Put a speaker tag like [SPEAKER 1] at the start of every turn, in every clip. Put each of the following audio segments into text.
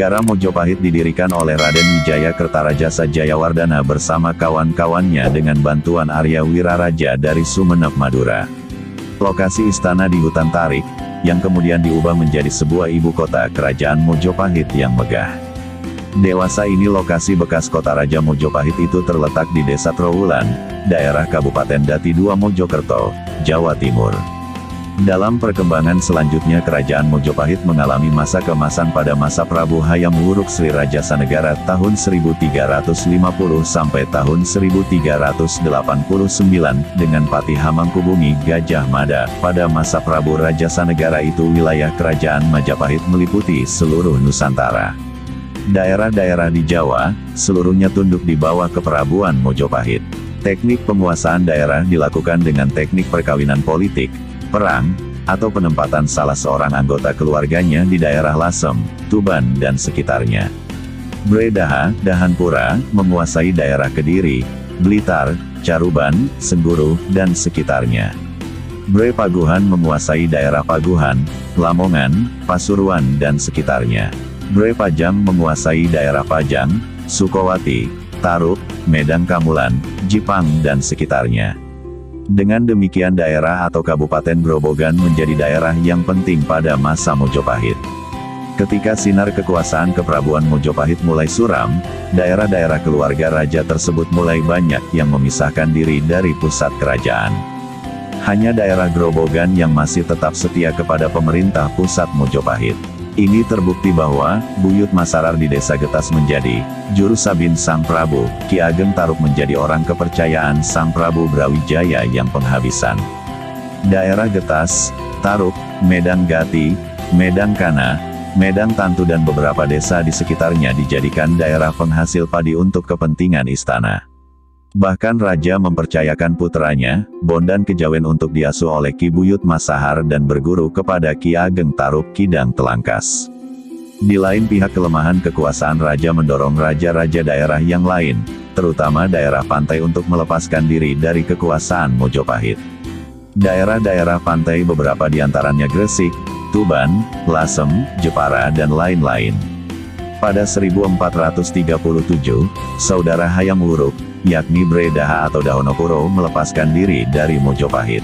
[SPEAKER 1] Negara Mojopahit didirikan oleh Raden Wijaya Kertarajasa Jayawardana bersama kawan-kawannya dengan bantuan Arya Wiraraja dari Sumeneb, Madura. Lokasi istana di hutan tarik, yang kemudian diubah menjadi sebuah ibu kota kerajaan Mojopahit yang megah. Dewasa ini lokasi bekas kota Raja Mojopahit itu terletak di Desa Trowulan, daerah Kabupaten Dati II Mojokerto, Jawa Timur. Dalam perkembangan selanjutnya kerajaan Mojopahit mengalami masa keemasan pada masa Prabu Hayam Wuruk Sri Rajasa Negara tahun 1350 sampai tahun 1389 dengan Patih Hamangkubumi Gajah Mada. Pada masa Prabu Rajasa Negara itu wilayah kerajaan Majapahit meliputi seluruh Nusantara. Daerah-daerah di Jawa, seluruhnya tunduk di bawah keperabuan Mojopahit. Teknik penguasaan daerah dilakukan dengan teknik perkawinan politik, perang, atau penempatan salah seorang anggota keluarganya di daerah Lasem, Tuban dan sekitarnya. Bre Daha, Dahanpura, menguasai daerah Kediri, Blitar, Caruban, Sengguru, dan sekitarnya. Bre Paguhan menguasai daerah Paguhan, Lamongan, Pasuruan dan sekitarnya. Bre Pajang menguasai daerah Pajang, Sukowati, Taruk, Medan Kamulan, Jipang dan sekitarnya. Dengan demikian daerah atau Kabupaten Grobogan menjadi daerah yang penting pada masa Mojopahit. Ketika sinar kekuasaan keperabuan Mojopahit mulai suram, daerah-daerah keluarga raja tersebut mulai banyak yang memisahkan diri dari pusat kerajaan. Hanya daerah Grobogan yang masih tetap setia kepada pemerintah pusat Mojopahit. Ini terbukti bahwa, Buyut Masarar di Desa Getas menjadi juru sabin Sang Prabu, Ki Ageng Taruk menjadi orang kepercayaan Sang Prabu Brawijaya yang penghabisan. Daerah Getas, Taruk, Medan Gati, Medan Kana, Medan Tantu dan beberapa desa di sekitarnya dijadikan daerah penghasil padi untuk kepentingan istana. Bahkan raja mempercayakan putranya, Bondan Kejawen untuk diasuh oleh Ki Buyut Masahar dan berguru kepada Ki Ageng Taruk Kidang Telangkas. Di lain pihak kelemahan kekuasaan raja mendorong raja-raja daerah yang lain, terutama daerah pantai untuk melepaskan diri dari kekuasaan Mojopahit. Daerah-daerah pantai beberapa diantaranya Gresik, Tuban, Lasem, Jepara dan lain-lain. Pada 1437, saudara Hayam Wuruk, yakni Bre Daha atau Dahonopuro melepaskan diri dari Mojopahit.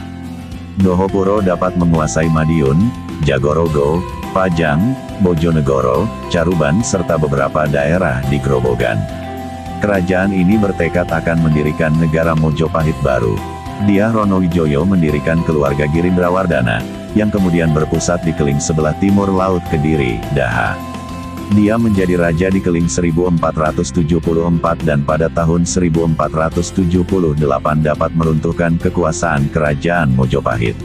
[SPEAKER 1] Dohopuro dapat menguasai Madiun, Jagorogo, Pajang, Bojonegoro, Caruban serta beberapa daerah di Grobogan. Kerajaan ini bertekad akan mendirikan negara Mojopahit baru. Dyah Ronowijoyo mendirikan keluarga Girindrawardana, yang kemudian berpusat di Keling sebelah timur Laut Kediri, Daha. Dia menjadi raja di Keling 1474 dan pada tahun 1478 dapat meruntuhkan kekuasaan kerajaan Mojopahit.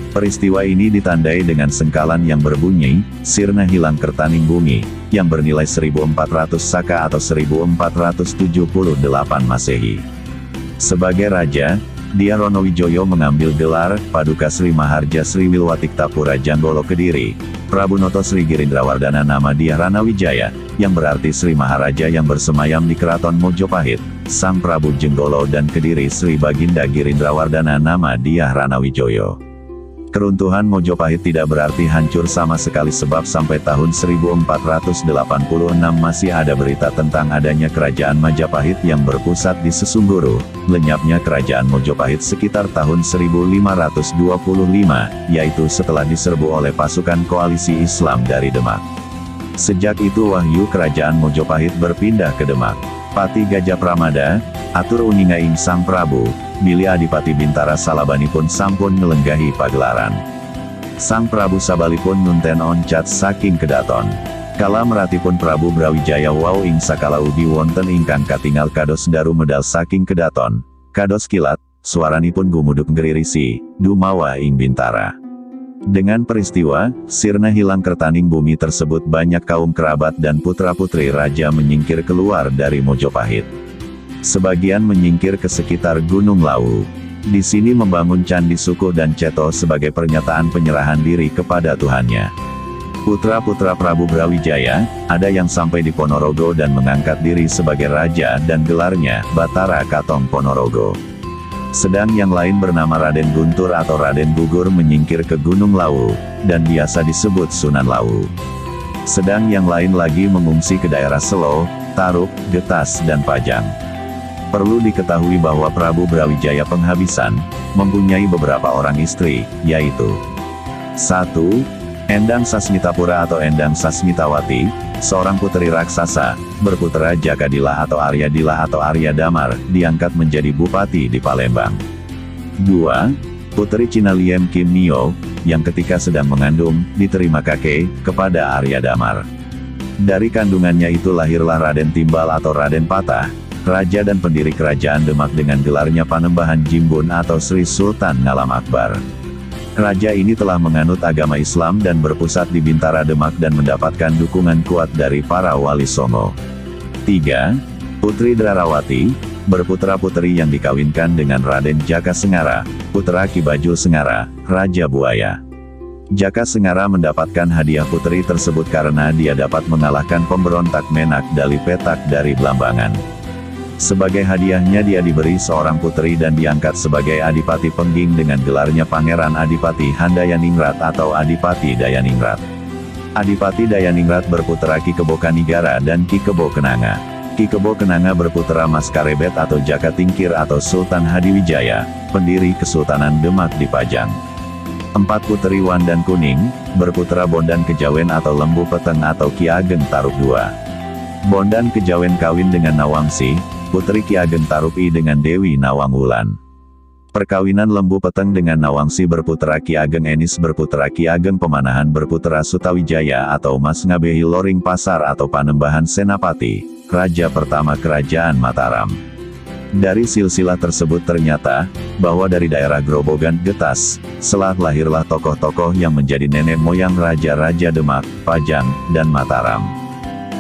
[SPEAKER 1] Peristiwa ini ditandai dengan sengkalan yang berbunyi, Sirna Hilang Kertaning Bumi, yang bernilai 1400 saka atau 1478 Masehi. Sebagai raja, Dyah Ronowijoyo mengambil gelar Paduka Sri Maharja Sri Wilwatiktapura Janggolo Kediri, Prabu Noto Sri Girindrawardana nama Dyah Ranawijaya, yang berarti Sri Maharaja yang bersemayam di Keraton Mojopahit, Sang Prabu Jenggolo dan Kediri Sri Baginda Girindrawardana nama Dyah Ranawijoyo. Keruntuhan Mojopahit tidak berarti hancur sama sekali sebab sampai tahun 1486 masih ada berita tentang adanya kerajaan Majapahit yang berpusat di Sesungguru. Lenyapnya kerajaan Mojopahit sekitar tahun 1525, yaitu setelah diserbu oleh pasukan koalisi Islam dari Demak. Sejak itu wahyu kerajaan Mojopahit berpindah ke Demak. Pati Gajah Pramada, atur uningaing Sang Prabu, Bili Adipati Bintara Salabanipun sampun ngelenggahi pagelaran. Sang Prabu Sabalipun nunten oncat saking kedaton. Kala meratipun Prabu Brawijaya wau ing sakala ugi wonten ingkang katingal kados daru medal saking kedaton, kados kilat, suaranipun gumuduk nggeririsi, dumawa ing Bintara. Dengan peristiwa, Sirna Hilang Kertaning Bumi tersebut banyak kaum kerabat dan putra-putri raja menyingkir keluar dari Mojopahit. Sebagian menyingkir ke sekitar Gunung Lawu. Di sini membangun Candi Sukuh dan Ceto sebagai pernyataan penyerahan diri kepada Tuhannya. Putra-putra Prabu Brawijaya, ada yang sampai di Ponorogo dan mengangkat diri sebagai raja dan gelarnya Batara Katong Ponorogo. Sedang yang lain bernama Raden Guntur atau Raden Gugur menyingkir ke Gunung Lawu, dan biasa disebut Sunan Lawu. Sedang yang lain lagi mengungsi ke daerah Selo, Taruk, Getas dan Pajang. Perlu diketahui bahwa Prabu Brawijaya Penghabisan mempunyai beberapa orang istri, yaitu 1. Endang Sasmitapura atau Endang Sasmitawati, seorang puteri raksasa, berputera Jakadila atau Aryadila atau Arya Damar, diangkat menjadi bupati di Palembang. 2. Puteri Cinaliem Kim Nio, yang ketika sedang mengandung, diterima kakek, kepada Arya Damar. Dari kandungannya itu lahirlah Raden Timbal atau Raden Patah, raja dan pendiri kerajaan Demak dengan gelarnya Panembahan Jimbun atau Sri Sultan Ngalam Akbar. Raja ini telah menganut agama Islam dan berpusat di Bintara Demak dan mendapatkan dukungan kuat dari para wali songo. 3. Putri Drarawati, berputra-puteri yang dikawinkan dengan Raden Jaka Sengara, putra Ki Bajul Sengara, Raja Buaya. Jaka Sengara mendapatkan hadiah puteri tersebut karena dia dapat mengalahkan pemberontak Menak Dali Petak dari Blambangan. Sebagai hadiahnya dia diberi seorang puteri dan diangkat sebagai Adipati Pengging dengan gelarnya Pangeran Adipati Handayaningrat atau Adipati Dayaningrat. Adipati Dayaningrat berputra Ki Kebo Kanigara dan Ki Kebo Kenanga. Ki Kebo Kenanga berputra Mas Karebet atau Jaka Tingkir atau Sultan Hadiwijaya, pendiri Kesultanan Demak di Pajang. 4 Puteri Wandan Kuning, berputra Bondan Kejawen atau Lembu Peteng atau Ki Ageng Taruk II. Bondan Kejawen kawin dengan Nawangsi, putri Ki Ageng Tarupi dengan Dewi Nawang Wulan. Perkawinan Lembu Peteng dengan Nawangsi berputra Ki Ageng Enis berputra Ki Ageng Pemanahan berputra Sutawijaya atau Mas Ngabehi Loring Pasar atau Panembahan Senapati, raja pertama kerajaan Mataram. Dari silsilah tersebut ternyata, bahwa dari daerah Grobogan Getas, setelah lahirlah tokoh-tokoh yang menjadi nenek moyang raja-raja Demak, Pajang, dan Mataram.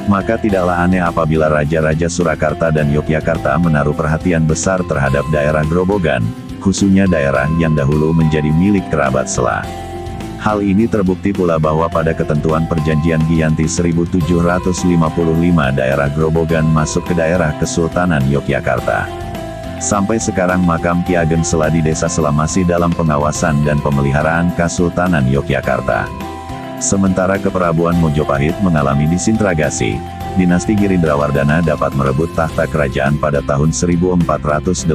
[SPEAKER 1] Maka tidaklah aneh apabila raja-raja Surakarta dan Yogyakarta menaruh perhatian besar terhadap daerah Grobogan, khususnya daerah yang dahulu menjadi milik kerabat Sela. Hal ini terbukti pula bahwa pada ketentuan Perjanjian Giyanti 1755 daerah Grobogan masuk ke daerah Kesultanan Yogyakarta. Sampai sekarang makam Ki Ageng Sela di Desa Sela masih dalam pengawasan dan pemeliharaan Kesultanan Yogyakarta. Sementara Keperabuan Mojopahit mengalami disintegrasi, dinasti Girindrawardana dapat merebut tahta kerajaan pada tahun 1486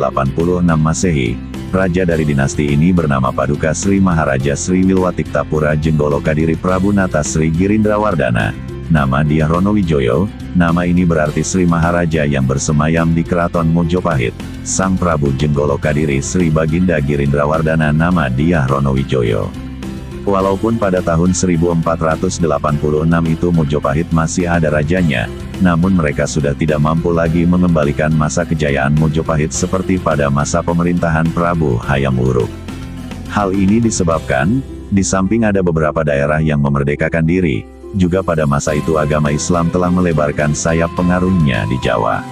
[SPEAKER 1] Masehi. Raja dari dinasti ini bernama Paduka Sri Maharaja Sri Wilwatiktapura Jenggolo Kadiri Prabu Nata Sri Girindrawardana. Nama dia Ronowijoyo, nama ini berarti Sri Maharaja yang bersemayam di Keraton Mojopahit. Sang Prabu Jenggolo Kadiri Sri Baginda Girindrawardana nama dia Ronowijoyo. Walaupun pada tahun 1486 itu Mojopahit masih ada rajanya, namun mereka sudah tidak mampu lagi mengembalikan masa kejayaan Mojopahit seperti pada masa pemerintahan Prabu Hayam Wuruk. Hal ini disebabkan, di samping ada beberapa daerah yang memerdekakan diri, juga pada masa itu agama Islam telah melebarkan sayap pengaruhnya di Jawa.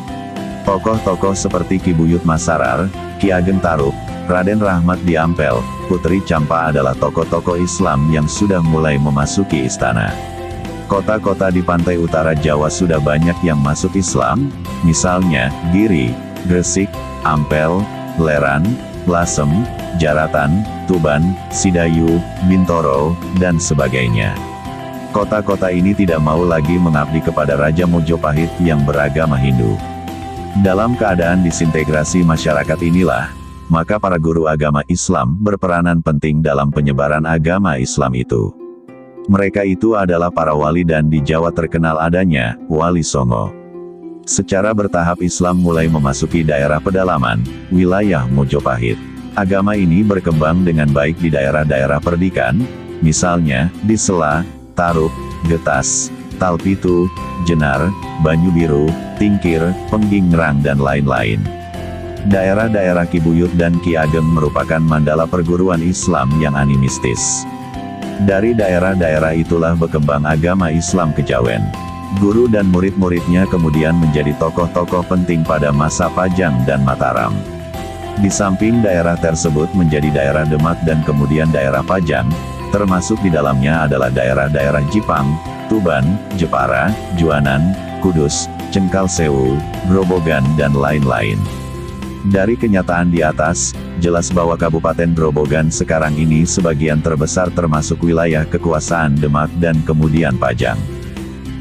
[SPEAKER 1] Tokoh-tokoh seperti Ki Buyut Masarar, Ki Ageng Taruk, Raden Rahmat di Ampel, Putri Campa adalah tokoh-tokoh Islam yang sudah mulai memasuki istana. Kota-kota di pantai utara Jawa sudah banyak yang masuk Islam, misalnya, Giri, Gresik, Ampel, Leran, Lasem, Jaratan, Tuban, Sidayu, Bintoro, dan sebagainya. Kota-kota ini tidak mau lagi mengabdi kepada Raja Mojopahit yang beragama Hindu. Dalam keadaan disintegrasi masyarakat inilah, maka para guru agama Islam berperanan penting dalam penyebaran agama Islam itu. Mereka itu adalah para wali dan di Jawa terkenal adanya, Wali Songo. Secara bertahap Islam mulai memasuki daerah pedalaman, wilayah Mojopahit. Agama ini berkembang dengan baik di daerah-daerah perdikan, misalnya, di Sela, Taruk, Getas, Talpitu, Jenar, Banyubiru, Tingkir, Penggingrang dan lain-lain. Daerah-daerah Ki Buyut dan Ki Ageng merupakan mandala perguruan Islam yang animistis. Dari daerah-daerah itulah berkembang agama Islam kejawen. Guru dan murid-muridnya kemudian menjadi tokoh-tokoh penting pada masa Pajang dan Mataram. Di samping daerah tersebut menjadi daerah Demak dan kemudian daerah Pajang, termasuk di dalamnya adalah daerah-daerah Jipang, Tuban, Jepara, Juanan, Kudus, Cengkalsewu, Grobogan dan lain-lain. Dari kenyataan di atas, jelas bahwa Kabupaten Grobogan sekarang ini sebagian terbesar termasuk wilayah kekuasaan Demak dan kemudian Pajang.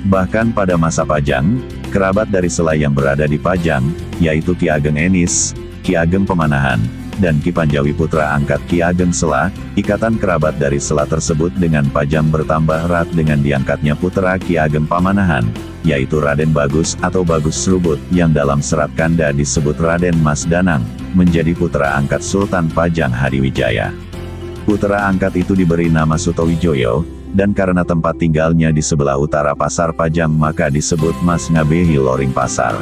[SPEAKER 1] Bahkan pada masa Pajang, kerabat dari Sela yang berada di Pajang, yaitu Ki Ageng Enis, Ki Ageng Pamanahan, dan Ki Panjawi putra angkat Ki Ageng Sela, ikatan kerabat dari Sela tersebut dengan Pajang bertambah erat dengan diangkatnya putra Ki Ageng Pamanahan, yaitu Raden Bagus atau Bagus Serubut yang dalam Serat Kanda disebut Raden Mas Danang, menjadi putra angkat Sultan Pajang Hadiwijaya. Putra angkat itu diberi nama Sutowijoyo, dan karena tempat tinggalnya di sebelah utara Pasar Pajang maka disebut Mas Ngabehi Loring Pasar.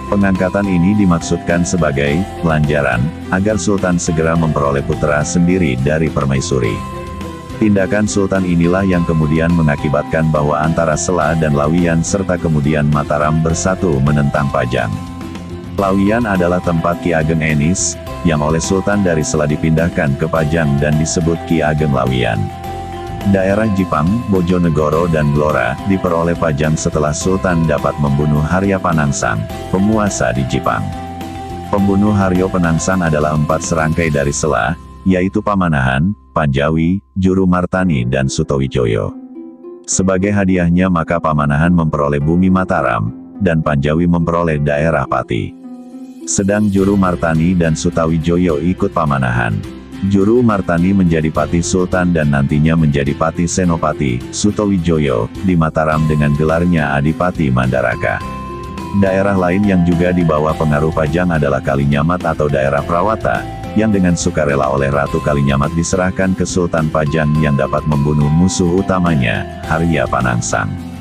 [SPEAKER 1] Pengangkatan ini dimaksudkan sebagai lanjaran, agar Sultan segera memperoleh putra sendiri dari permaisuri. Tindakan Sultan inilah yang kemudian mengakibatkan bahwa antara Sela dan Lawiyan serta kemudian Mataram bersatu menentang Pajang. Lawiyan adalah tempat Ki Ageng Enis, yang oleh Sultan dari Sela dipindahkan ke Pajang dan disebut Ki Ageng Lawiyan. Daerah Jipang, Bojonegoro dan Blora, diperoleh Pajang setelah Sultan dapat membunuh Harya Panangsang, penguasa di Jipang. Pembunuh Haryo Penangsang adalah 4 serangkai dari Sela, yaitu Pamanahan, Panjawi, Juru Martani dan Sutowijoyo. Sebagai hadiahnya maka Pamanahan memperoleh bumi Mataram, dan Panjawi memperoleh daerah Pati. Sedang Juru Martani dan Sutowijoyo ikut Pamanahan. Juru Martani menjadi Pati Sultan dan nantinya menjadi Pati Senopati, Sutowijoyo, di Mataram dengan gelarnya Adipati Mandaraka. Daerah lain yang juga dibawa pengaruh Pajang adalah Kalinyamat atau daerah Prawata, yang dengan sukarela oleh Ratu Kalinyamat diserahkan ke Sultan Pajang yang dapat membunuh musuh utamanya, Harya Panangsang.